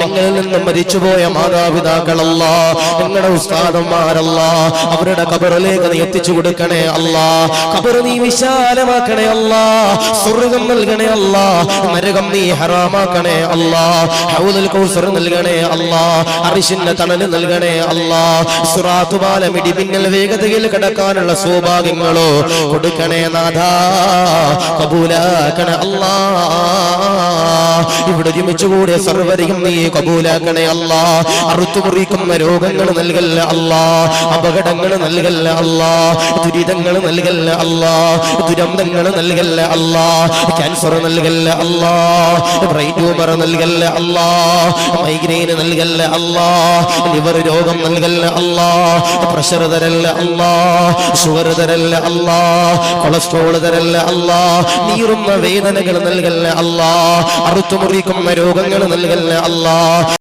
ഞങ്ങളിൽ നിന്നും മരിച്ചുപോയ മാതാപിതാക്കളല്ല, ഞങ്ങളുടെ ഉസ്താദന്മാരല്ല, അവരുടെ ഖബറിലേക്ക് നീ എത്തിച്ചു കൊടുക്കണേ അല്ലാ. ഖബർ നീ വിശാലമാക്കണേ അല്ലാ. സ്വർഗ്ഗം നൽകണേ അല്ലാ. നരകം നീ ഹറാമാക്കണേ അല്ലാ. ഹൗദുൽ കൗസർ നൽകണേ അല്ലാ. അർശിന്റെ തണൽ നൽകണേ അല്ലാ. സിറാത്ത് പാലം ഇടിമിന്നൽ വേഗതയിൽ കടക്കാനുള്ള സൗഭാഗ്യങ്ങളോ കൊടുക്കണേ നാഥാ. കബൂലാക്കണേ അല്ലാ. ഇവിടെ ഒരുമിച്ചുകൂടിയ സർവ്വരെയും നീ കബൂലാക്കണേ അല്ലാ. അറുത്തുമുറിക്കുന്ന രോഗങ്ങൾ നൽകല്ല അല്ലാ. അപകടങ്ങൾ നൽകല്ല അല്ലാ. ദുരിതങ്ങൾ നൽകല്ല അല്ലാ. ദുരന്തങ്ങൾ നൽകല്ല അല്ലാ. ക്യാൻസർ നൽകല്ല അല്ലാ. ബ്രെയിൻ ട്യൂമർ നൽകല്ല അല്ലാ. മൈഗ്രെയിൻ നൽകല്ല അല്ലാ. ലിവർ രോഗം നൽകല്ല അല്ലാ. പ്രഷർ തരല്ല അല്ലാ. ഷുഗർ തരല്ല അല്ലാ. കൊളസ്ട്രോൾ തരല്ല അല്ലാ. നീറുന്ന വേദനകൾ നൽകല്ല അല്ലാ. അറുത്തുമുറിക്കുന്ന രോഗങ്ങൾ നൽകല്ല അല്ലാ.